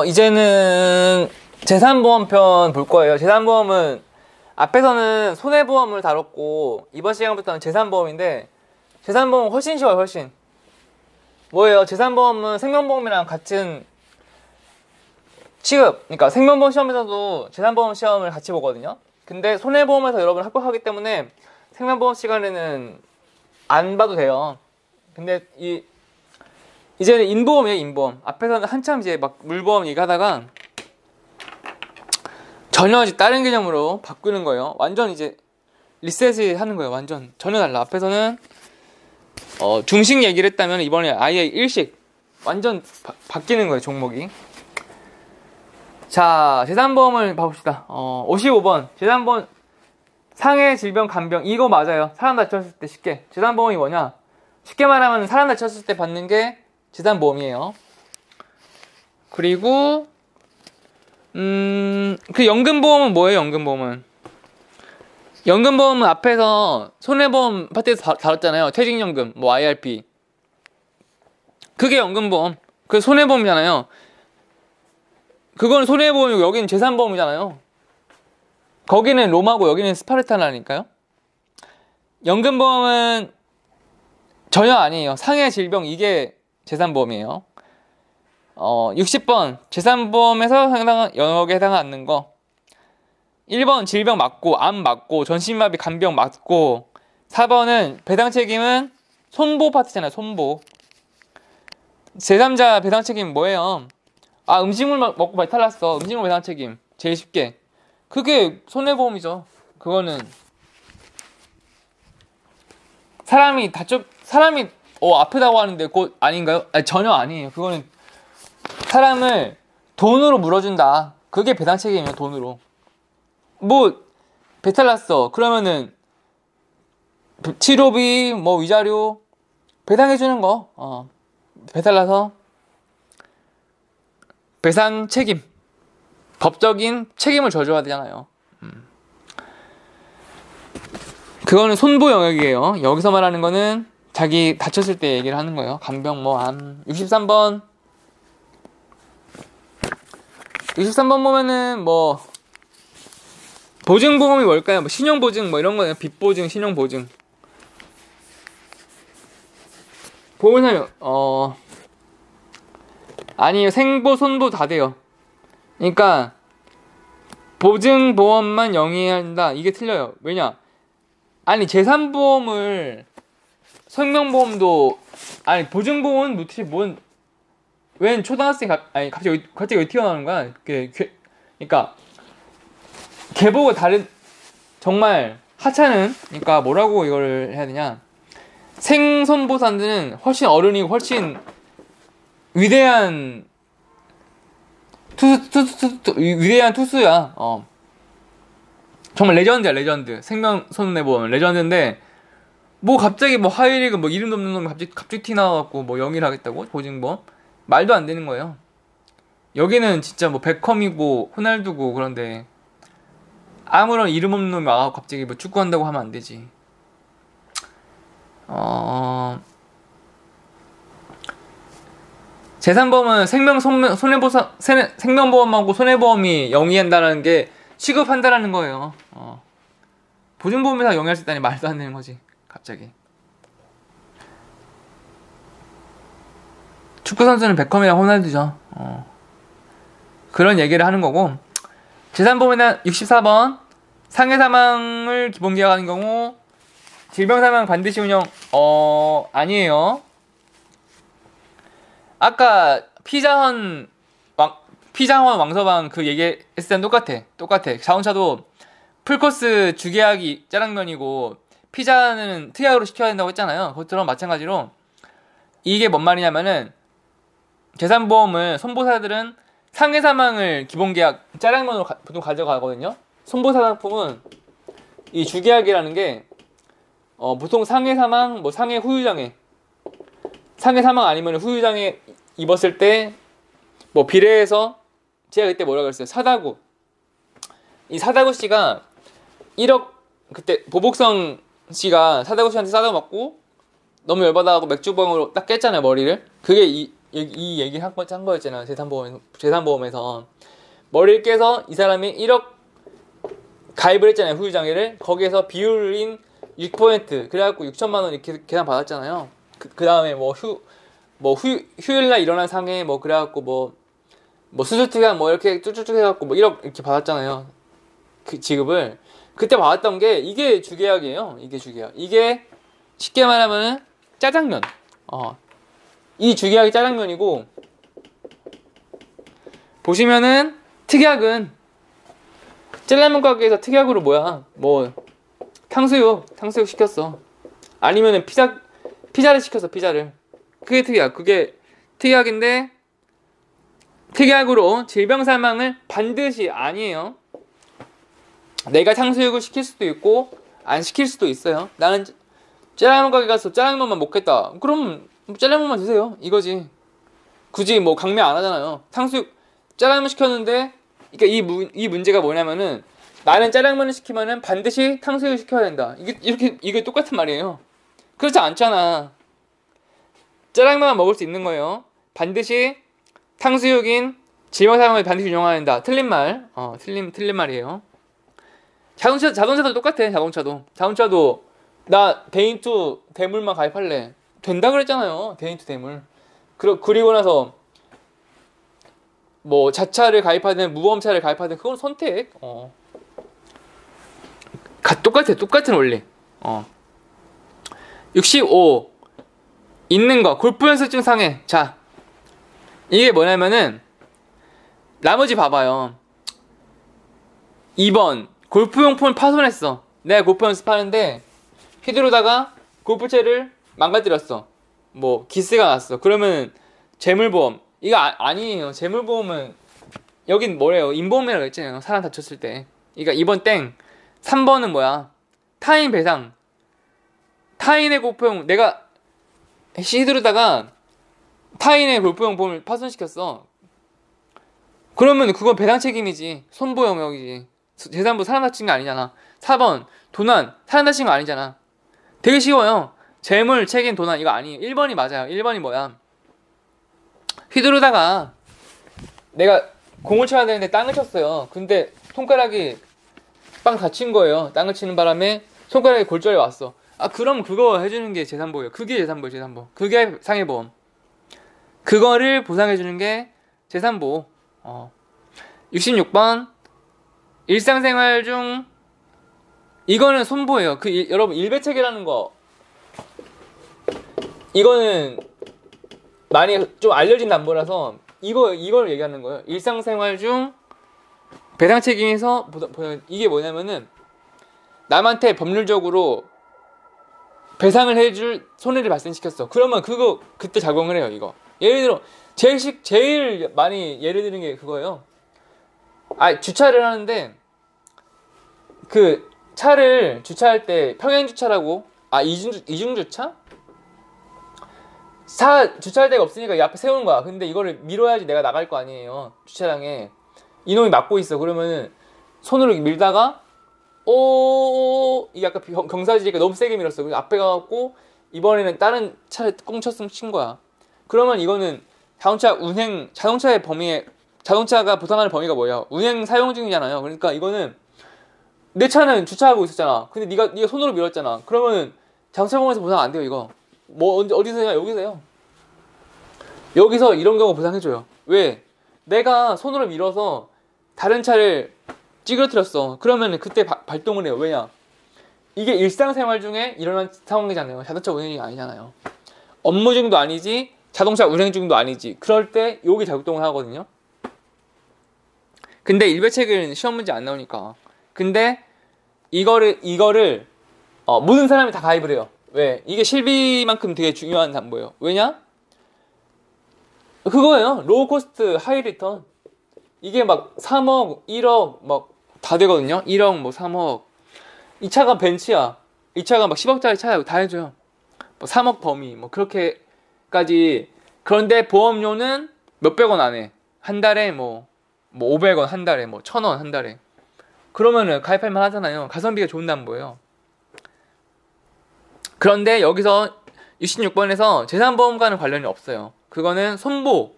이제는 재산보험 편 볼 거예요. 재산보험은 앞에서는 손해보험을 다뤘고 이번 시간부터는 재산보험인데 재산보험은 훨씬 쉬워요. 훨씬. 뭐예요? 재산보험은 생명보험이랑 같은 취급. 그러니까 생명보험 시험에서도 재산보험 시험을 같이 보거든요. 근데 손해보험에서 여러분 합격하기 때문에 생명보험 시간에는 안 봐도 돼요. 근데 이제는 인보험이에요. 인보험. 앞에서는 한참 이제 막 물보험 얘기하다가 전혀 이제 다른 개념으로 바꾸는 거예요. 완전 이제 리셋을 하는 거예요. 완전 전혀 달라. 앞에서는 중식 얘기를 했다면 이번에 아예 일식 완전 바뀌는 거예요. 종목이. 자, 재산보험을 봐봅시다. 55번 재산보험 상해 질병 간병 이거 맞아요. 사람 다쳤을 때 쉽게. 재산보험이 뭐냐? 쉽게 말하면 사람 다쳤을 때 받는 게 재산보험이에요. 그리고 그 연금보험은 뭐예요? 연금보험은 앞에서 손해보험 파트에서 다뤘잖아요. 퇴직연금, 뭐 IRP. 그게 연금보험. 그 손해보험이잖아요. 그건 손해보험이고 여기는 재산보험이잖아요. 거기는 로마고 여기는 스파르타라니까요. 연금보험은 전혀 아니에요. 상해 질병 이게 재산보험이에요. 60번 재산보험에서 여기에 해당하는 거. 1번 질병 맞고 암 맞고 전신마비 간병 맞고 4번은 배당 책임은 손보 파트잖아요. 손보. 제3자 배당 책임 뭐예요? 음식물 먹고 배탈 났어. 음식물 배당 책임 제일 쉽게. 그게 손해보험이죠. 그거는 사람이 아프다고 하는데 그거 아닌가요? 아니, 전혀 아니에요. 그거는 사람을 돈으로 물어준다. 그게 배당 책임이에요. 돈으로. 뭐 배탈 났어. 그러면은 치료비, 뭐 위자료 배당해주는 거. 배탈 나서 배상 책임, 법적인 책임을 져줘야 되잖아요. 그거는 손보 영역이에요. 여기서 말하는 거는 자기 다쳤을 때 얘기를 하는 거예요. 간병, 뭐 암. 63번 보면은 뭐 보증보험이 뭘까요? 뭐 신용보증 뭐 이런 거예요. 빚보증, 신용보증. 보험사요. 아니에요. 생보, 손보 다 돼요. 그러니까 보증보험만 영위해야 한다. 이게 틀려요. 왜냐? 아니 재산보험을 생명보험도 보증보험은 도대체 웬 초등학생 갑자기 왜 튀어나오는 거야? 그러니까 계보가 다른 정말 하찮은 그러니까 뭐라고 이걸 해야 되냐? 생손보사들은 훨씬 어른이고 훨씬 위대한 위대한 투수야. 정말 레전드야. 레전드. 생명손해보험 레전드인데 뭐 갑자기 뭐 하이리그 뭐 이름도 없는 놈이 갑자기 티 나와갖고 뭐 영위를 하겠다고? 보증보험? 말도 안 되는 거예요. 여기는 진짜 뭐 베컴이고 호날두고 그런데 아무런 이름 없는 놈이 와서 갑자기 뭐 축구한다고 하면 안 되지. 재산보험은 생명보험하고 손해보험이 영위한다는 게 취급한다라는 거예요. 보증보험에서 영위할 수 있다니 말도 안 되는 거지. 갑자기. 축구선수는 베컴이랑 호날두죠. 그런 얘기를 하는 거고. 재산보험에는 64번 상해사망을 기본계약하는 경우 질병사망 반드시 운영 아니에요. 아까 피자헌 왕서방 그 얘기했을 땐 똑같아. 자동차도 풀코스 주계약이 짜장면이고 피자는 특약으로 시켜야 된다고 했잖아요. 그것처럼 마찬가지로 이게 뭔 말이냐면은 재산보험을 손보사들은 상해사망을 기본계약 짜장면으로 보통 가져가거든요. 손보사 상품은 이 주계약이라는 게 보통 상해사망, 뭐 상해 후유장애, 상해사망 아니면 후유장애 입었을 때 뭐 비례해서 제가 그때 뭐라 그랬어요? 사다구. 이 사다구 씨가 1억 그때 보복성 씨가 사다구 씨한테 싸다 맞고 너무 열받아가고 맥주병으로 딱 깼잖아요 머리를. 그게 이 얘기 한 거였잖아요. 재산보험에서 머리를 깨서 이 사람이 1억 가입을 했잖아요. 후유장애를. 거기에서 비율인 6% 그래갖고 6천만 원 이렇게 계산 받았잖아요. 그 다음에 휴일날 일어난 상해 그래갖고 수술 특약 이렇게 쭉쭉쭉 해갖고 1억 이렇게 받았잖아요. 그 지급을. 그때 받았던 게 이게 주계약이에요. 이게 주계약. 이게 쉽게 말하면은 짜장면. 이 주계약이 짜장면이고, 보시면은 특약은 짜장면 가게에서 특약으로 탕수육 시켰어. 아니면은 피자를 시켰어. 피자를. 그게 특약인데 특약으로 질병 사망을 반드시 아니에요. 내가 탕수육을 시킬 수도 있고 안 시킬 수도 있어요. 나는 짜장면 가게 가서 짜장면만 먹겠다. 그럼 짜장면만 드세요. 이거지. 굳이 강매 안 하잖아요. 짜장면 시켰는데, 그러니까 이 문제가 뭐냐면은, 나는 짜장면을 시키면은 반드시 탕수육을 시켜야 된다. 이게 똑같은 말이에요. 그렇지 않잖아. 짜장면만 먹을 수 있는 거예요. 반드시 탕수육인 질병 사망을 반드시 인용해야 된다. 틀린 말. 틀린 말이에요. 자동차도 똑같아. 자동차도 나 대인투 대물만 가입할래. 된다 그랬잖아요. 대인투 대물. 그리고 나서 자차를 가입하든 무보험차를 가입하든 그건 선택. 똑같은 원리. 65 있는 거 골프 연습증 상해. 자, 이게 뭐냐면은 나머지 봐봐요. 2번 골프용품을 파손했어. 내가 골프 연습하는데 휘두르다가 골프채를 망가뜨렸어. 기스가 났어. 그러면 재물보험. 이거 아니에요. 재물보험은 여긴 뭐래요? 인보험이라고 했잖아요. 사람 다쳤을 때. 그러니까 2번 땡. 3번은 뭐야? 타인 배상. 타인의 골프용, 내가 휘두르다가 타인의 골프용품을 파손시켰어. 그러면 그건 배상 책임이지. 손보 영역이지. 재산부 사람 다친 거 아니잖아. 4번 도난 사람 다친 거 아니잖아. 되게 쉬워요. 재물, 책임, 도난 이거 아니에요. 1번이 맞아요. 1번이 뭐야? 휘두르다가 내가 공을 쳐야 되는데 땅을 쳤어요. 근데 손가락이 빵 다친 거예요. 땅을 치는 바람에 손가락에 골절이 왔어. 그럼 그거 해주는 게 재산보예요. 그게 재산보. 그게 상해보험. 그거를 보상해주는 게 재산보. 66번 일상생활 중 이거는 손보예요. 여러분 일배책이라는 거 이거는 많이 좀 알려진 담보라서 이걸 얘기하는 거예요. 일상생활 중 배상 책임에서 이게 뭐냐면은 남한테 법률적으로 배상을 해줄 손해를 발생시켰어. 그러면 그때 작용을 해요. 이거 예를 들어 제일 많이 예를 드는 게 그거예요. 주차를 하는데 그 차를 주차할 때 평행 주차라고 이중 주차? 주차할 데가 없으니까 이 앞에 세우는 거야. 근데 이거를 밀어야지 내가 나갈 거 아니에요. 주차장에 이놈이 막고 있어. 그러면은 손으로 밀다가 이게 약간 경사지니까 너무 세게 밀었어. 그래서 앞에 가갖고 이번에는 다른 차를 꽁쳤으면 친 거야. 그러면 이거는 자동차가 보상하는 범위가 뭐야? 운행 사용 중이잖아요. 그러니까 이거는 내 차는 주차하고 있었잖아. 근데 네가 손으로 밀었잖아. 그러면은 자동차보험에서 보상 안 돼요. 이거 어디서냐? 여기서 이런 경우 보상해줘요. 왜? 내가 손으로 밀어서 다른 차를 찌그러뜨렸어. 그러면 그때 발동을 해요. 왜냐? 이게 일상생활 중에 일어난 상황이잖아요. 자동차 운행이 아니잖아요. 업무 중도 아니지, 자동차 운행 중도 아니지. 그럴 때 여기 작동을 하거든요. 근데 일배책은 시험 문제 안 나오니까. 근데 이거를 모든 사람이 다 가입을 해요. 왜? 이게 실비만큼 되게 중요한 담보예요. 왜냐? 그거예요. 로우 코스트 하이 리턴. 이게 3억, 1억 다 되거든요. 1억 3억. 이 차가 벤츠야. 이 차가 10억짜리 차야. 다 해줘요. 3억 범위 그렇게까지. 그런데 보험료는 몇백 원 안 해. 한 달에 500원 한 달에 1000원 한 달에. 그러면은 가입할만 하잖아요. 가성비가 좋은 담보예요. 그런데 여기서 66번에서 재산보험과는 관련이 없어요. 그거는 손보.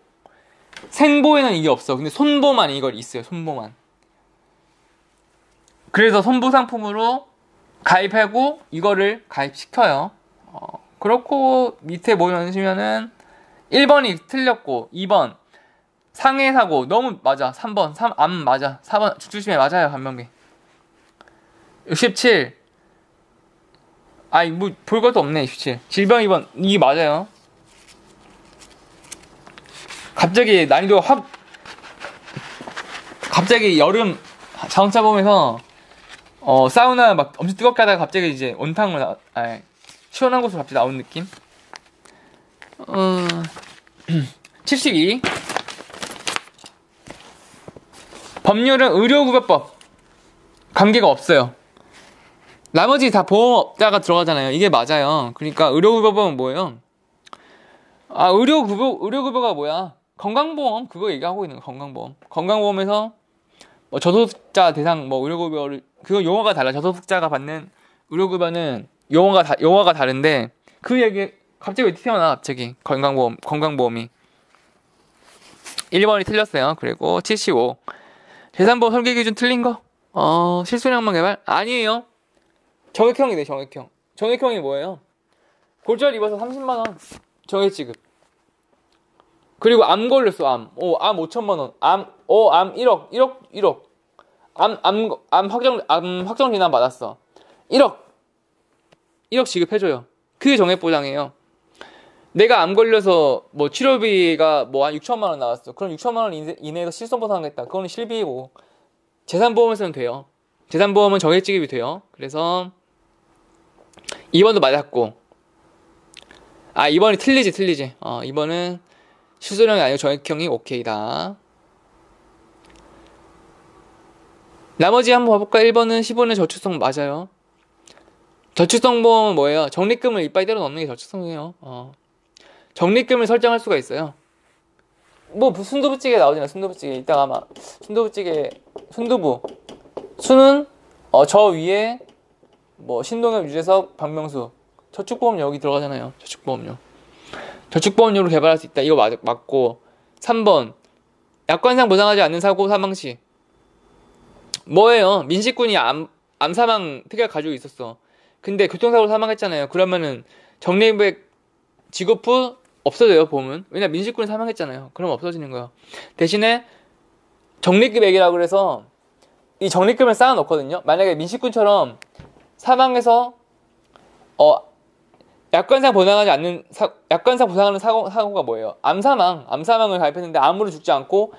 생보에는 이게 없어. 근데 손보만 이걸 있어요. 손보만. 그래서 손보 상품으로 가입하고 이거를 가입시켜요. 그렇고 밑에 보시면은 1번이 틀렸고 2번 상해 사고 너무 맞아. 3번 암 맞아. 4번 죽주심에 맞아요. 간병비. 67 아이 뭐 볼 것도 없네. 67 질병 2번 이게 맞아요. 갑자기 난이도가 확 갑자기 여름 자동차 보면서 사우나 막 엄청 뜨겁게 하다가 갑자기 이제 온탕으로 시원한 곳으로 갑자기 나온 느낌? 72 법률은 의료구별법 관계가 없어요. 나머지 다 보험업자가 들어가잖아요. 이게 맞아요. 그러니까 의료구별법은 뭐예요? 의료구별가 뭐야? 건강보험 그거 얘기하고 있는 거. 건강보험에서 뭐 저소득자 대상 뭐 의료급여를 그거 용어가 달라. 저소득자가 받는 의료급여는 용어가 다른데 그 얘기 갑자기 왜 튀어나와 갑자기 건강보험이 1번이 틀렸어요. 그리고 75 재산보험 설계 기준 틀린 거 실손양만 개발 아니에요. 정액형이네. 정액형이 뭐예요? 골절 입어서 30만원 정액 지급. 그리고 암 걸렸어. 암 5천만원. 암 1억. 암 확정 진단 받았어. 1억 지급해줘요. 그게 정액보장이에요. 내가 암 걸려서 뭐 치료비가 뭐 한 6천만원 나왔어. 그럼 6천만원 이내에서 실손보상하겠다. 그거는 실비이고 재산보험에서는 돼요. 재산보험은 정액 지급이 돼요. 그래서 2번도 맞았고 2번이 틀리지. 2번은 실손형이 아니고 정액형이 오케이다. 나머지 한번 봐볼까? 1번은 15는 저축성 맞아요. 저축성보험은 뭐예요? 적립금을 이빨 때려 넣는 게 저축성이에요. 적립금을 설정할 수가 있어요. 뭐 순두부찌개 나오잖아요. 순두부찌개 이따가 아마 순두부 수는 저 위에 뭐 신동엽, 유재석, 박명수 저축보험료 여기 들어가잖아요. 저축보험료로 개발할 수 있다. 이거 맞고 3번 약관상 보상하지 않는 사고 사망 시 뭐예요? 민식군이 암 사망 특약 가지고 있었어. 근데 교통사고로 사망했잖아요. 그러면은 적립액 지급 후 없어져요. 보험은. 왜냐 민식군이 사망했잖아요. 그럼 없어지는 거예요. 대신에 적립금액이라고 그래서 이 적립금을 쌓아놓거든요. 만약에 민식군처럼 사망해서 약관상 보상하는 사고가 뭐예요? 암사망을 가입했는데 암으로 죽지 않고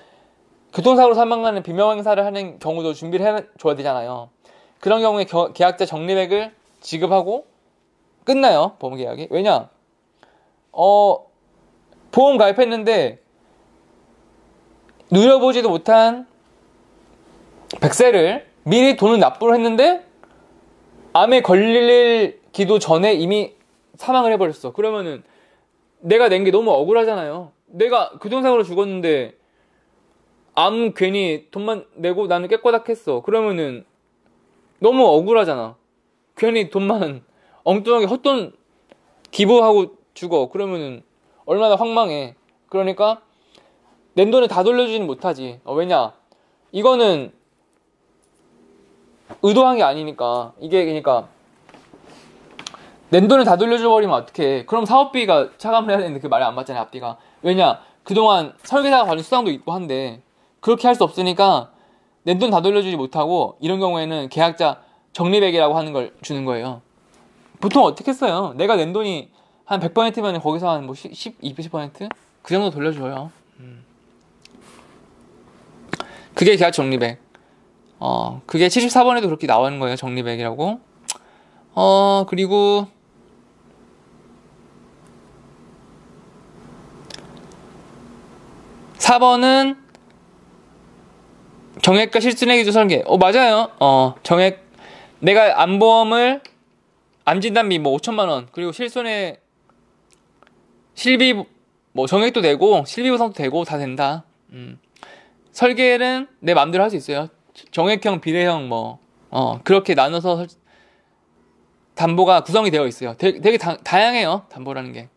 교통사고로 사망하는 비명행사를 하는 경우도 준비를 해줘야 되잖아요. 그런 경우에 계약자 적립액을 지급하고 끝나요. 보험계약이. 왜냐? 보험 가입했는데 누려보지도 못한 100세를 미리 돈을 납부를 했는데 암에 걸리기도 전에 이미 사망을 해버렸어. 그러면은 내가 낸 게 너무 억울하잖아요. 내가 교통사고로 죽었는데 암 괜히 돈만 내고 나는 깨꼬닥했어. 그러면은 너무 억울하잖아. 괜히 돈만 엉뚱하게 헛돈 기부하고 죽어. 그러면은 얼마나 황망해. 그러니까 낸 돈을 다 돌려주지는 못하지. 왜냐? 이거는 의도한 게 아니니까. 이게 그러니까 낸 돈을 다 돌려줘버리면 어떡해. 그럼 사업비가 차감을 해야 되는데 그 말이 안 맞잖아요. 앞뒤가. 왜냐? 그동안 설계사가 받은 수당도 있고 한데 그렇게 할 수 없으니까 낸 돈 다 돌려주지 못하고 이런 경우에는 계약자 적립액이라고 하는 걸 주는 거예요. 보통 어떻게 써요? 내가 낸 돈이 한 100%면 거기서 한 뭐 20%? 그 정도 돌려줘요. 그게 계약 적립액. 그게 74번에도 그렇게 나오는 거예요. 적립액이라고. 그리고 4번은 정액과 실손액 기준 설계. 맞아요. 정액 내가 암보험을 암진단비 뭐 5천만원 그리고 실손액 실비 뭐 정액도 되고 실비보상도 되고 다 된다. 설계는 내 맘대로 할 수 있어요. 정액형, 비례형 뭐 그렇게 나눠서 담보가 구성이 되어 있어요. 되게 다양해요. 담보라는 게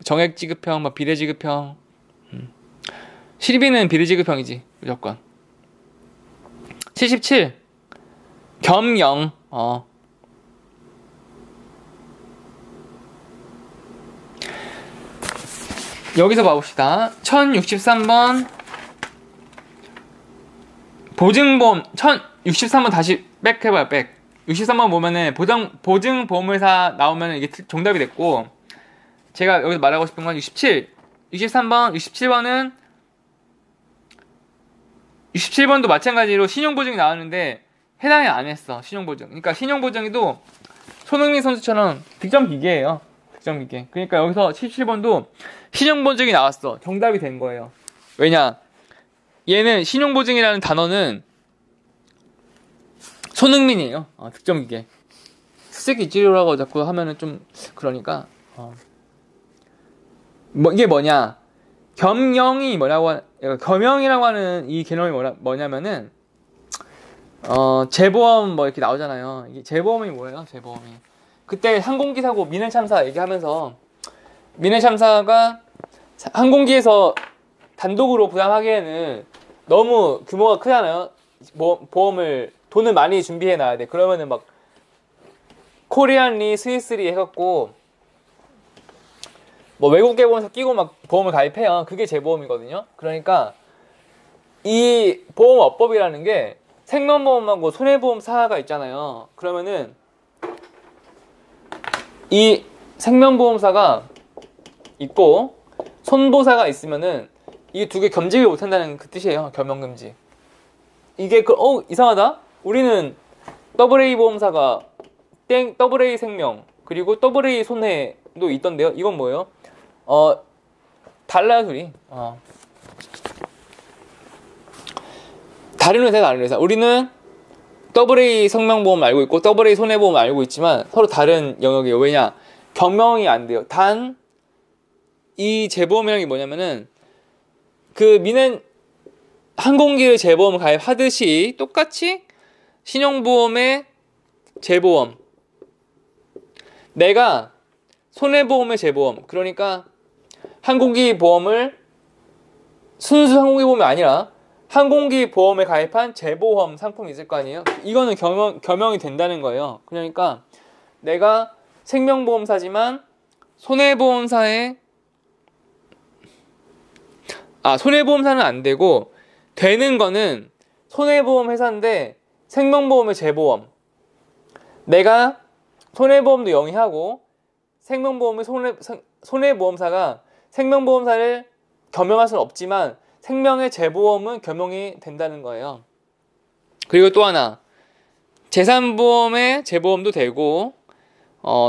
정액지급형, 뭐 비례지급형. 실비는 비례지급형이지 무조건. 77 겸영. 여기서 봐봅시다. 1063번 보증보험. 1063번 다시 백 해봐요. 백. 63번 보면은 보증보험회사 나오면은 이게 정답이 됐고, 제가 여기서 말하고 싶은 건 67 63번 67번도 마찬가지로 신용보증이 나왔는데 해당이 안 했어. 신용보증. 그러니까 신용보증도 손흥민 선수처럼 득점기계예요. 득점기계. 그러니까 여기서 77번도 신용보증이 나왔어. 정답이 된 거예요. 왜냐? 얘는 신용보증이라는 단어는 손흥민이에요. 득점기계. 수색이 찌르라고 자꾸 하면은 좀 그러니까. 이게 뭐냐? 겸영이라고 하는 이 개념이 뭐냐면은 재보험 뭐 이렇게 나오잖아요. 이게 재보험이 뭐예요? 재보험이. 그때 항공기 사고 민해 참사 얘기하면서 민해 참사가 항공기에서 단독으로 부담하기에는 너무 규모가 크잖아요. 보험을 돈을 많이 준비해 놔야 돼. 그러면은 막 코리안리, 스위스리 해갖고 뭐 외국계 보험사 끼고 막 보험을 가입해요. 그게 재보험이거든요. 그러니까 이 보험업법이라는 게 생명보험하고 손해보험사가 있잖아요. 그러면은 이 생명보험사가 있고 손보사가 있으면은 이게 두 개 겸직을 못한다는 그 뜻이에요. 겸용금지. 이게 이상하다. 우리는 AA 보험사가 AA 생명 그리고 AA 손해도 있던데요. 이건 뭐예요? 달라요, 둘이. 다른 회사. 우리는 AA 생명보험 알고 있고 AA 손해보험 알고 있지만 서로 다른 영역이에요. 왜냐? 겸용이 안 돼요. 단 이 재보험이라는 게 뭐냐면은 그 항공기를 재보험 가입하듯이 똑같이 신용보험의 재보험, 내가 손해보험의 재보험, 그러니까 항공기 보험을 순수 항공기 보험이 아니라 항공기 보험에 가입한 재보험 상품이 있을 거 아니에요. 이거는 겸용이 된다는 거예요. 그러니까 내가 생명보험사지만 손해보험사는 안 되고 되는 거는 손해보험 회사인데 생명보험의 재보험. 내가 손해보험도 영위하고 생명보험의 손해보험사가 생명보험사를 겸용할 수는 없지만 생명의 재보험은 겸용이 된다는 거예요. 그리고 또 하나, 재산보험의 재보험도 되고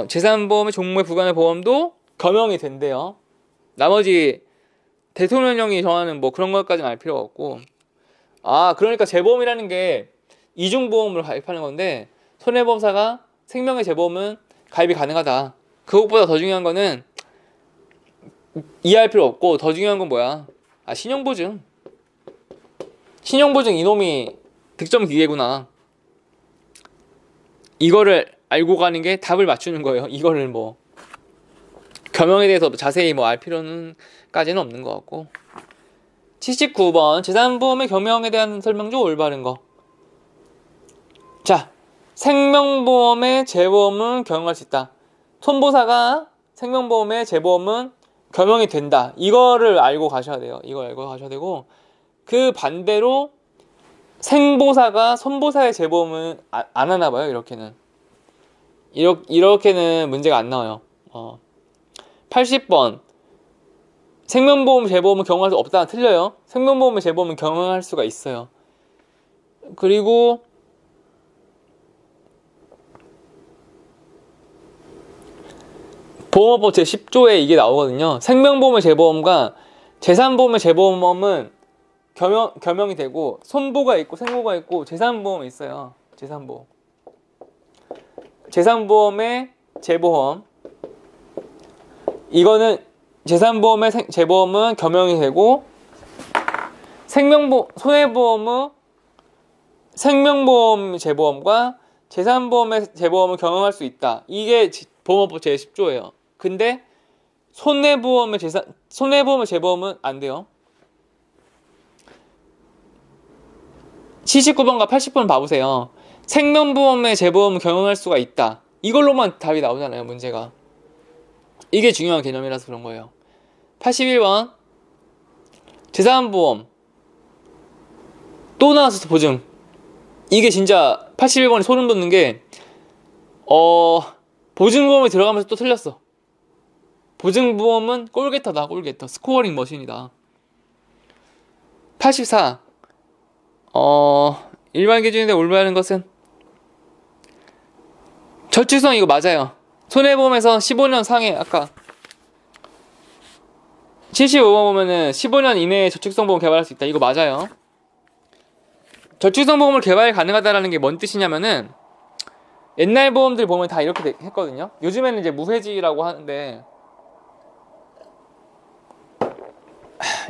재산보험의 종목에 부과하는 보험도 겸용이 된대요. 나머지 대통령령이 정하는 뭐 그런 것까지는 알 필요가 없고. 그러니까 재보험이라는 게 이중보험으로 가입하는 건데 손해보험사가 생명의 재보험은 가입이 가능하다. 그것보다 더 중요한 거는 이해할 필요 없고, 더 중요한 건 뭐야? 신용보증. 신용보증 이놈이 득점기계구나. 이거를 알고 가는 게 답을 맞추는 거예요. 이거를 뭐 겸용에 대해서 자세히 뭐 알 필요는 까지는 없는 것 같고. 79번 재산보험의 겸용에 대한 설명 중 올바른 거. 자, 생명보험의 재보험은 겸용할 수 있다. 손보사가 생명보험의 재보험은 겸용이 된다. 이거를 알고 가셔야 돼요. 이걸 알고 가셔야 되고, 그 반대로 생보사가 손보사의 재보험은 안 하나 봐요. 이렇게는 문제가 안 나와요. 80번 생명보험 재보험은 경험할 수 없다. 틀려요. 생명보험의 재보험은 경험할 수가 있어요. 그리고 보험업법 제10조에 이게 나오거든요. 생명보험의 재보험과 재산보험의 재보험은 겸용이 되고, 손보가 있고 생보가 있고 재산보험이 있어요. 재산보험의 재보험, 이거는 재산보험의 재보험은 겸용이 되고, 손해보험의 생명보험 재보험과 재산보험의 재보험을 겸용할 수 있다. 이게 보험업법 제10조예요. 근데 손해보험의 재보험은 안 돼요. 79번과 80번 봐보세요. 생명보험의 재보험을 경영할 수가 있다. 이걸로만 답이 나오잖아요, 문제가. 이게 중요한 개념이라서 그런 거예요. 81번 재산보험 또 나왔어. 보증. 이게 진짜 81번이 소름 돋는 게 보증보험에 들어가면서 또 틀렸어. 보증보험은 꼴게터다. 꼴게터. 스코어링 머신이다. 84 일반 기준인데 올바른 것은 저축성. 이거 맞아요. 손해보험에서 15년 상해. 아까 75번 보면은 15년 이내에 저축성 보험 개발할 수 있다. 이거 맞아요. 저축성 보험을 개발 가능하다라는 게 뭔 뜻이냐면은 옛날 보험들 보면 다 이렇게 했거든요. 요즘에는 이제 무해지라고 하는데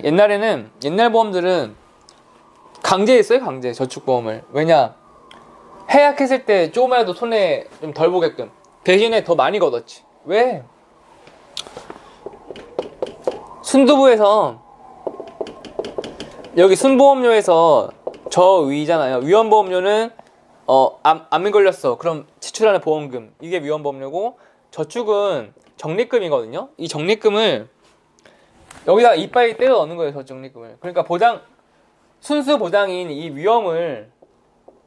옛날에는 옛날 보험들은 강제했어요. 강제 저축보험을. 왜냐? 해약했을 때 조금이라도 손해 좀 덜 보게끔. 대신에 더 많이 걷었지. 왜? 순두부에서 여기 순보험료에서 저위잖아요. 위험보험료는 암 걸렸어. 그럼 지출하는 보험금. 이게 위험보험료고, 저축은 적립금이거든요. 이 적립금을 여기다가 이빨에 때려 넣는 거예요. 저 적립금을. 그러니까 순수 보장인 이 위험을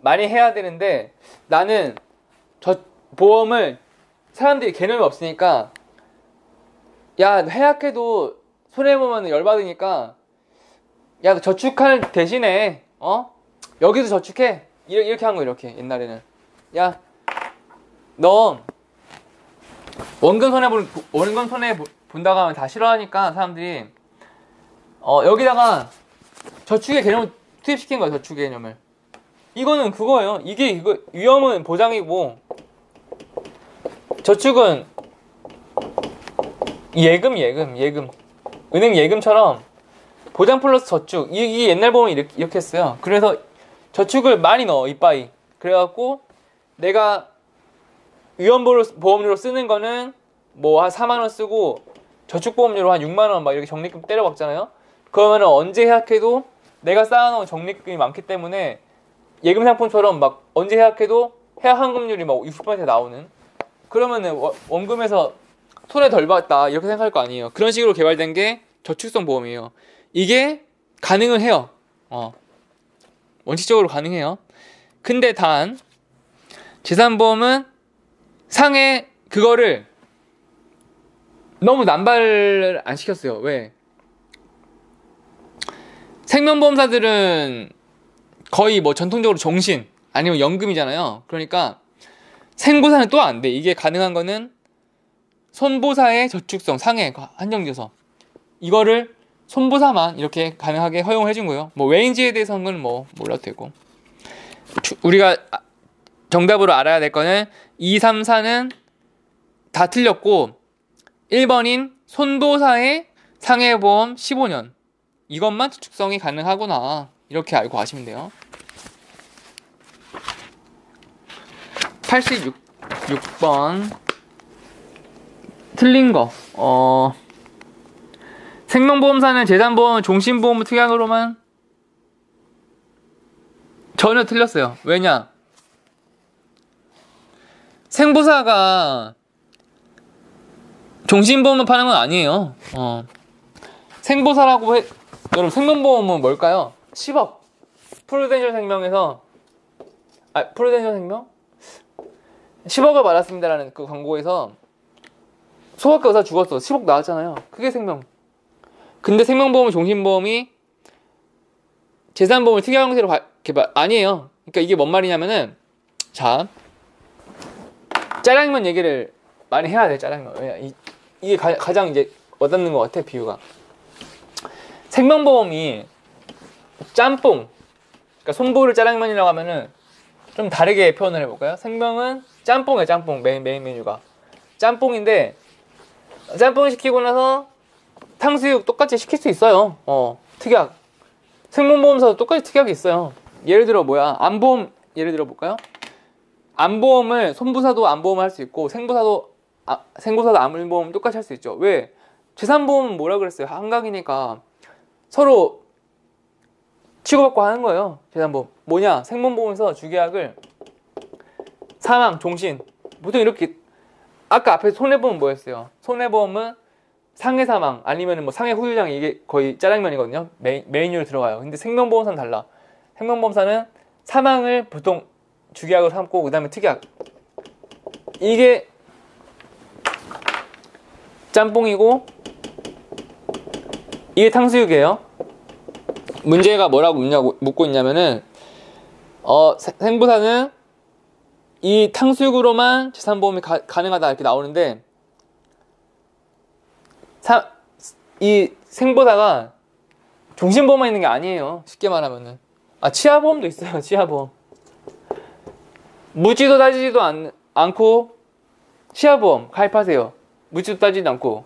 많이 해야 되는데, 나는 저 보험을 사람들이 개념이 없으니까, 야, 해약해도 손해보면 열받으니까, 야, 너 저축할 대신에 여기도 저축해. 이렇게 한 거. 이렇게 옛날에는. 야, 너 원금 손해 본다고 하면 다 싫어하니까 사람들이 여기다가 저축의 개념을 투입시킨 거야. 저축의 개념을. 이거는 그거예요. 이거 위험은 보장이고 저축은 예금. 은행 예금처럼 보장 플러스 저축. 이 옛날 보험은 이렇게 했어요. 그래서 저축을 많이 넣어. 이빠이. 그래갖고 내가 위험보험료로 쓰는 거는 뭐 한 4만원 쓰고 저축보험료로 한 6만원 막 이렇게 적립금 때려박잖아요. 그러면은 언제 해약해도 내가 쌓아놓은 적립금이 많기 때문에 예금 상품처럼 막 언제 해약해도 해약 환급률이 막 60% 나오는. 그러면은 원금에서 손해 덜 봤다 이렇게 생각할 거 아니에요. 그런 식으로 개발된 게 저축성 보험이에요. 이게 가능은 해요. 원칙적으로 가능해요. 근데 단 재산보험은 상해 그거를 너무 남발을 안 시켰어요. 왜? 생명보험사들은 거의 뭐 전통적으로 종신 아니면 연금이잖아요. 그러니까 생보사는 또 안 돼. 이게 가능한 거는 손보사의 저축성 상해 한정지어서 이거를 손보사만 이렇게 가능하게 허용을 해준 거예요. 뭐 외인지에 대해서는 뭐 몰라도 되고. 우리가 정답으로 알아야 될 거는 2, 3, 4는 다 틀렸고 1번인 손보사의 상해보험 15년 이것만 저축성이 가능하구나 이렇게 알고 가시면 돼요. 86번 틀린 거. 생명보험사는 재산보험, 종신보험 특약으로만 전혀 틀렸어요. 왜냐? 생보사가 종신보험을 파는 건 아니에요. 생보사라고 여러분 생명보험은 뭘까요? 10억. 프루덴셜 생명에서 프루덴셜 생명? 10억을 받았습니다라는 그 광고에서 소아과 의사 죽었어. 10억 나왔잖아요. 그게 생명. 근데 생명보험은 종신보험이 재산보험을 특이한 형태로 개발 아니에요. 그러니까 이게 뭔 말이냐면은 자 짜장면 얘기를 많이 해야 돼. 짜장면. 왜냐 이게 가장 이제 와닿는 것 같아. 비유가 생명보험이 짬뽕 그러니까 손보를 짜장면이라고 하면은 좀 다르게 표현을 해볼까요? 생명은 짬뽕이에요. 짬뽕 메인 메뉴가 짬뽕인데 짬뽕 시키고 나서 탕수육 똑같이 시킬 수 있어요. 특약. 생명보험사도 똑같이 특약이 있어요. 예를 들어 암보험 예를 들어 볼까요? 암보험을 손보사도 암보험을 할 수 있고 생보사도 암보험 똑같이 할 수 있죠. 왜? 재산보험 뭐라 그랬어요? 한강이니까 서로 치고받고 하는 거예요. 재산보험 뭐냐? 생명보험에서 주계약을 사망, 종신 보통 이렇게 아까 앞에 손해보험 뭐였어요? 손해보험은 상해 사망 아니면 뭐 상해 후유장 이게 거의 짜장면이거든요. 메인으로 들어가요. 근데 생명보험사는 달라. 생명보험사는 사망을 보통 주계약으로 삼고 그 다음에 특약 이게 짬뽕이고 이게 탕수육이에요. 문제가 뭐라고 묻고 있냐면은 생보사는 이 탕수육으로만 재산보험이 가능하다 이렇게 나오는데 이 생보사가 종신보험만 있는 게 아니에요. 쉽게 말하면은 치아보험도 있어요. 치아보험 묻지도 따지지도 않고 치아보험 가입하세요. 묻지도 따지지도 않고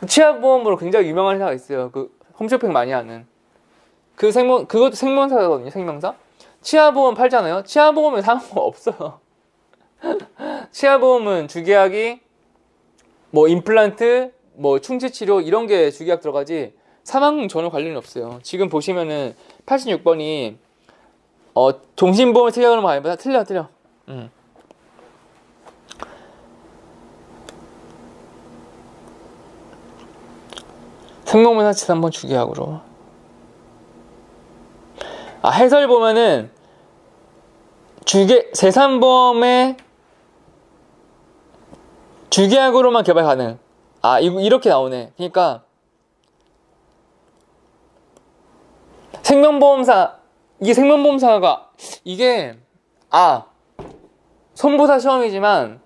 치아보험으로 굉장히 유명한 회사가 있어요. 그 홈쇼핑 많이 하는 그것도 생명사거든요. 생명사 치아보험 팔잖아요. 치아보험은 사는 거 없어요. 치아보험은 주계약이 뭐 임플란트 뭐 충치치료 이런 게 주계약 들어가지 사망 전혀 관련이 없어요. 지금 보시면은 86번이 종신보험을 특약으로 말해봐. 틀려. 생명보험사 재산보험 주계약으로. 해설 보면은 재산보험의 주계약으로만 개발 가능. 이렇게 나오네. 그러니까 생명보험사가 이게 손보사 시험이지만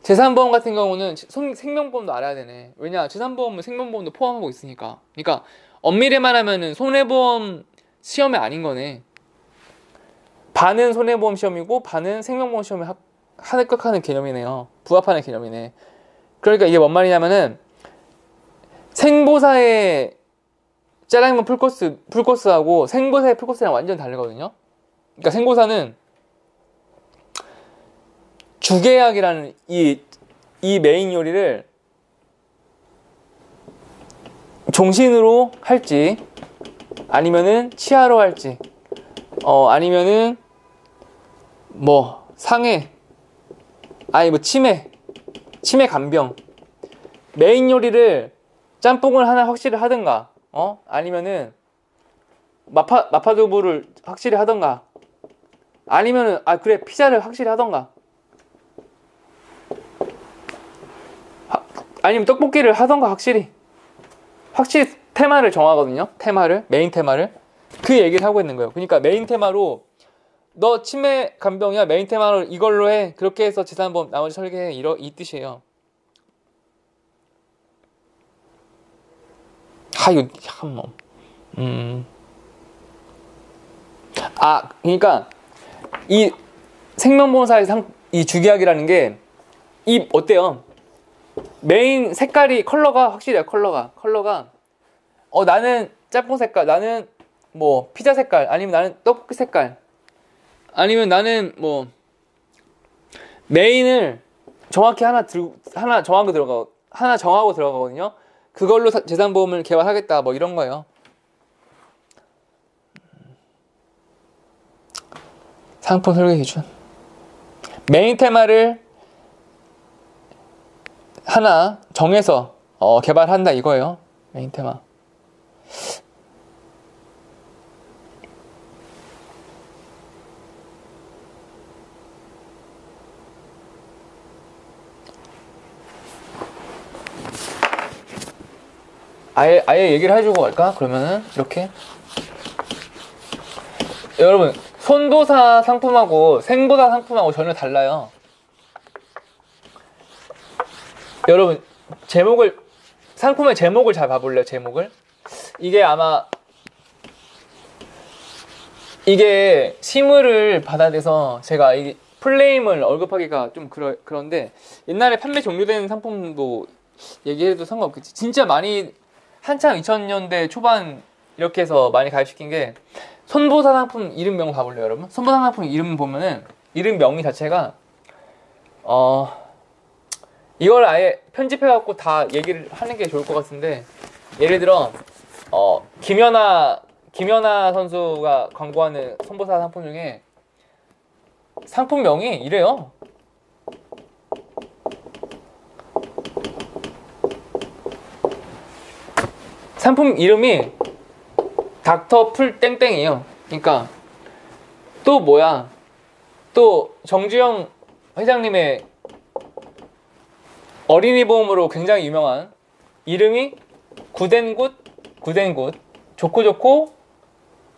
재산보험 같은 경우는 생명보험도 알아야 되네. 왜냐 재산보험은 생명보험도 포함하고 있으니까. 그러니까 엄밀히 말하면은 손해보험 시험이 아닌 거네. 반은 손해보험 시험이고 반은 생명보험 시험에 합격하는 개념이네요. 부합하는 개념이네. 그러니까 이게 뭔 말이냐면은 생보사의 짜장면 풀코스하고 생보사의 풀코스랑 완전 다르거든요. 그러니까 생보사는 주계약이라는 이 메인 요리를 종신으로 할지 아니면은 치아로 할지 아니면은 뭐 상해 뭐 치매 간병 메인 요리를 짬뽕을 하나 확실히 하든가 아니면은 마파두부를 확실히 하든가 아니면은 그래 피자를 확실히 하든가 아니면 떡볶이를 하던가 확실히 테마를 정하거든요. 메인 테마를 그 얘기를 하고 있는 거예요. 그러니까 메인 테마로 너 치매 간병이야 메인 테마로 이걸로 해. 그렇게 해서 재산보험 나머지 설계해. 이 뜻이에요. 이거 한번 그러니까 이 생명보험사의 이 주계약이라는 게 어때요? 메인 색깔이 컬러가 확실해요. 컬러가 나는 짬뽕 색깔, 나는 뭐 피자 색깔, 아니면 나는 떡볶이 색깔, 아니면 나는 뭐 메인을 정확히 하나 정하고 들어가거든요. 그걸로 재산보험을 개발하겠다 뭐 이런 거예요. 상품 설계 기준 메인 테마를 하나 정해서 개발한다 이거예요. 메인 테마. 아예 얘기를 해주고 갈까? 그러면은 이렇게 여러분 손보사 상품하고 생보사 상품하고 전혀 달라요. 여러분 상품의 제목을 잘 봐볼래요? 제목을 이게 아마 이게 심의를 받아야 돼서 제가 이 플레임을 언급하기가 좀 그런데 옛날에 판매 종료된 상품도 얘기해도 상관없겠지. 진짜 많이 한참 2000년대 초반 이렇게 해서 많이 가입시킨 게 손보사 상품 이름명 봐볼래요, 여러분? 손보사 상품 이름 보면은 이름명이 자체가 이걸 아예 편집해갖고 다 얘기를 하는 게 좋을 것 같은데, 예를 들어 김연아 선수가 광고하는 손보사 상품 중에 상품명이 이래요. 상품 이름이 닥터 풀 땡땡이에요. 그러니까 또 뭐야? 또 정주영 회장님의 어린이 보험으로 굉장히 유명한 이름이 구덴굿 좋고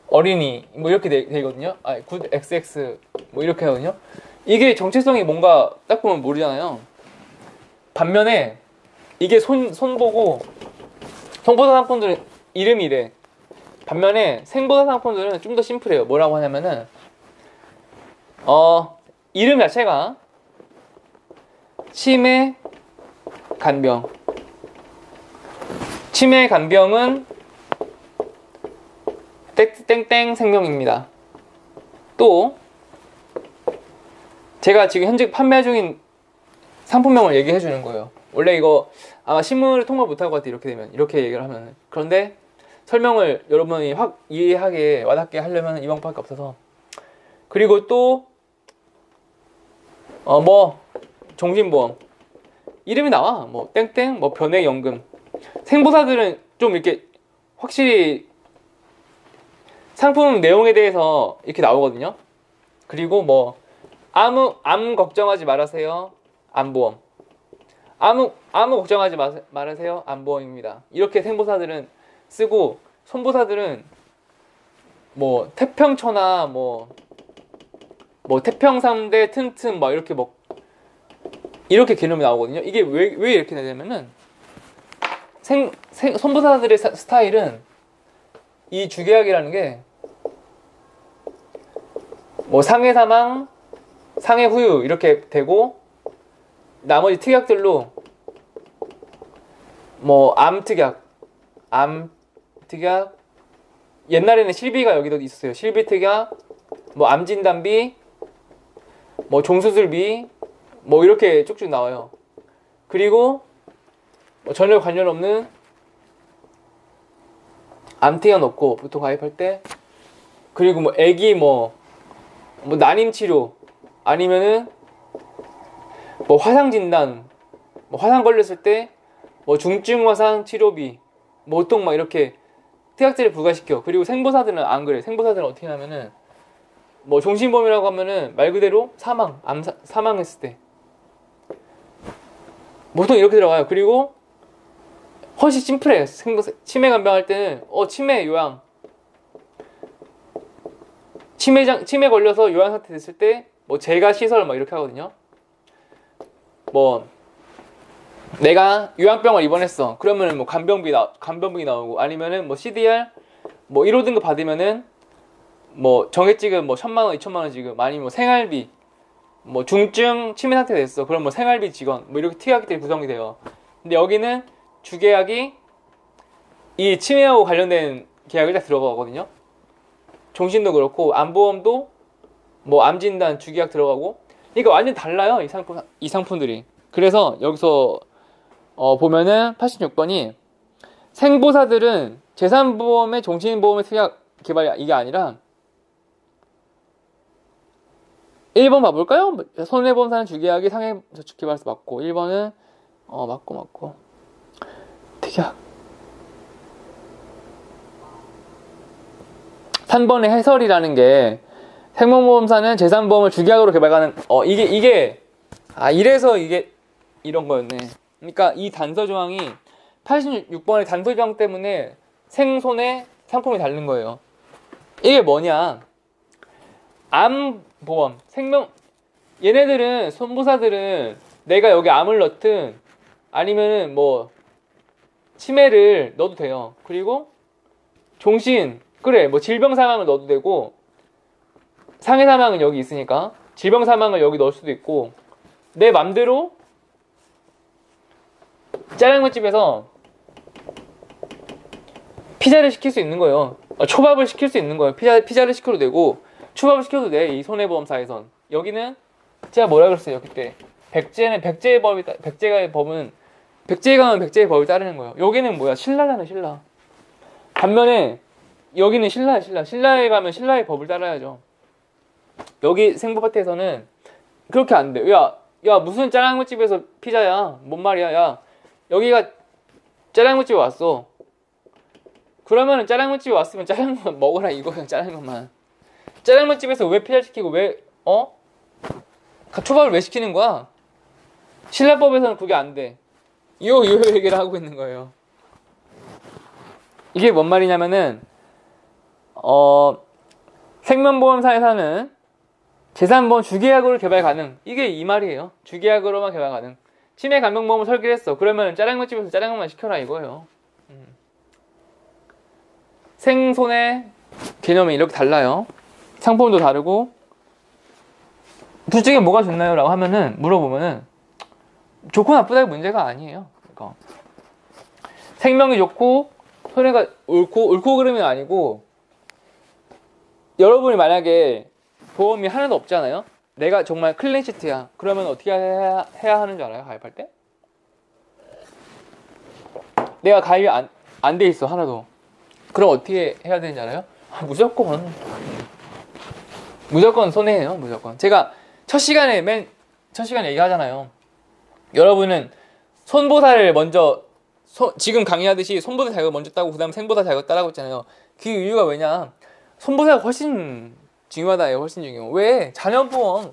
어린이 뭐 이렇게 되거든요. 굿 XX 뭐 이렇게 하거든요. 이게 정체성이 뭔가 딱 보면 모르잖아요. 반면에 이게 손보고 손보사 상품들은 이름이 이래. 반면에 생보사 상품들은 좀 더 심플해요. 뭐라고 하냐면은 이름 자체가 치매 간병은 땡땡 생명입니다. 또 제가 지금 현재 판매 중인 상품명을 얘기해 주는 거예요. 원래 이거 아마 신문을 통과 못할 것 같아. 이렇게 되면, 이렇게 얘기를 하면. 그런데 설명을 여러분이 확 이해하게 와닿게 하려면 이 방법밖에 없어서. 그리고 또 종신보험 이름이 나와. 뭐 땡땡 뭐 변액연금. 생보사들은 좀 이렇게 확실히 상품 내용에 대해서 이렇게 나오거든요. 그리고 뭐 암 걱정하지 말으세요. 암보험. 아무 걱정하지 말으세요. 암보험입니다. 이렇게 생보사들은 쓰고, 손보사들은 뭐 태평천하 뭐 태평삼대 튼튼 막 이렇게 이렇게 개념이 나오거든요. 이게 왜 이렇게 되냐면은 손보사들의 스타일은 이 주계약이라는 게 뭐 상해 사망, 상해 후유 이렇게 되고, 나머지 특약들로 뭐 암 특약, 옛날에는 실비가 여기도 있었어요. 실비 특약, 뭐 암 진단비, 뭐 종수술비, 뭐 이렇게 쭉쭉 나와요. 그리고 뭐 전혀 관련 없는 암 특약 넣고 보통 가입할 때, 그리고 뭐 애기 뭐 난임 치료, 아니면은 뭐 화상 진단, 뭐 화상 걸렸을 때 뭐 중증 화상 치료비, 뭐 보통 막 이렇게 특약제를 부과시켜. 그리고 생보사들은 안 그래. 생보사들은 어떻게 하냐면은 뭐 종신보험이라고 하면은 말 그대로 사망했을 때 보통 이렇게 들어가요. 그리고 훨씬 심플해. 치매 간병할 때는 치매 요양, 치매 걸려서 요양 상태 됐을 때 뭐 재가 시설 막 이렇게 하거든요. 뭐 내가 요양병원 입원했어. 그러면은 뭐 간병비 나오고, 아니면은 뭐 CDR 뭐 1호 등급 받으면은 뭐 정액지급 뭐 1,000만 원, 2,000만 원 지급, 아니면 뭐 생활비, 뭐 중증 치매 상태 됐어. 그럼 뭐 생활비 지원, 뭐 이렇게 특약들이 구성이 돼요. 근데 여기는 주계약이 이 치매하고 관련된 계약이 딱 들어가거든요. 종신도 그렇고 암보험도 뭐 암진단 주계약 들어가고. 그러니까 완전 달라요, 이 상품들이. 그래서 여기서 보면은 86번이 생보사들은 재산보험의 종신보험의 특약 개발, 이게 아니라 1번 봐볼까요? 손해보험사는 주계약이 상해저축개발서 맞고, 1번은 맞고 특약. 3번의 해설이라는 게 생명보험사는 재산보험을 주계약으로 개발하는 이래서 이게 이런 거였네. 그러니까 이 단서 조항이 86번의 단서 조항 때문에 생손의 상품이 다른 거예요. 이게 뭐냐? 암보험, 얘네들은 손보사들은 내가 여기 암을 넣든 아니면은 뭐 치매를 넣어도 돼요. 그리고 뭐 질병 사망을 넣어도 되고, 상해 사망은 여기 있으니까 질병 사망을 여기 넣을 수도 있고, 내 맘대로 짜장면집에서 피자를 시킬 수 있는 거예요. 초밥을 시킬 수 있는 거예요. 피자를 시켜도 되고 초밥을 시켜도 돼. 이 손해보험사에선. 여기는 제가 뭐라 그랬어요 그때? 백제의 법은 백제에 가면 백제의 법을 따르는 거예요. 여기는 뭐야? 신라잖아, 신라. 반면에 여기는 신라야, 신라. 신라에 가면 신라의 법을 따라야죠. 여기 생보파트에서는 그렇게 안 돼. 야, 무슨 짜장면집에서 피자야? 뭔 말이야? 야, 여기가 짜장면집에 왔어. 그러면은 짜장면집에 왔으면 짜장면 먹으라 이거야, 짜장면만. 짜장면집에서 왜 피자 시키고 왜 초밥을 왜 시키는 거야? 신라법에서는 그게 안 돼. 요 얘기를 하고 있는 거예요. 이게 뭔 말이냐면은 생명보험사에서는 재산보험 주계약으로 개발 가능. 이게 이 말이에요. 주계약으로만 개발 가능. 치매 간병보험을 설계를 했어. 그러면 짜장면집에서 짜장면만 시켜라 이거예요. 생손해 개념이 이렇게 달라요. 상품도 다르고. 둘 중에 뭐가 좋나요? 라고 하면은 물어보면은 좋고 나쁘다의 문제가 아니에요. 그러니까 생명이 좋고 손해가 옳고 그름이 아니고, 여러분이 만약에 보험이 하나도 없잖아요. 내가 정말 클린시트야. 그러면 어떻게 해야 하는 줄 알아요? 가입할 때? 내가 가입이 안 돼 있어, 하나도. 그럼 어떻게 해야 되는지 알아요? 무조건 손해예요. 무조건. 제가 첫 시간에 얘기하잖아요. 여러분은 손보살을 먼저 지금 강의하듯이 손보살 자격을 먼저 따고 그 다음 생보살 자격을 따라고 했잖아요. 그 이유가 왜냐? 손보살가 훨씬 중요하다예요. 훨씬 중요해요. 왜? 자녀보험,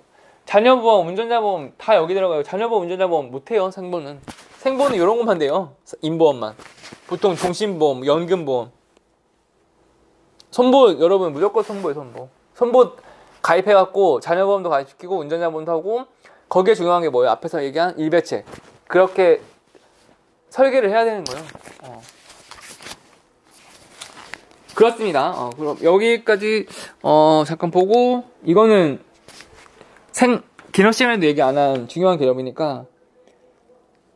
운전자보험 다 여기 들어가요. 자녀보험, 운전자보험 못해요. 생보는 이런 것만 돼요. 인보험만. 보통 종신보험, 연금보험. 손보, 여러분 무조건 손보예요. 손보 가입해갖고 자녀보험도 가입시키고 운전자보험도 하고, 거기에 중요한 게 뭐예요? 앞에서 얘기한 일배책. 그렇게 설계를 해야 되는 거예요. 그렇습니다. 그럼 여기까지 잠깐 보고, 이거는 개념 시간에도 얘기 안 한 중요한 개념이니까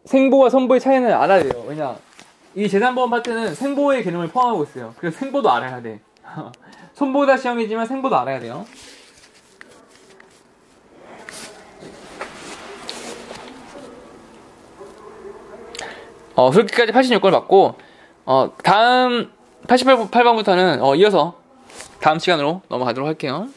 생보와 선보의 차이는 알아야 돼요. 왜냐, 이 재산보험 파트는 생보의 개념을 포함하고 있어요. 그래서 생보도 알아야 돼. 손보다 시험이지만 생보도 알아야 돼요. 그렇게까지 86걸 맞고, 다음 88번부터는 이어서 다음 시간으로 넘어가도록 할게요.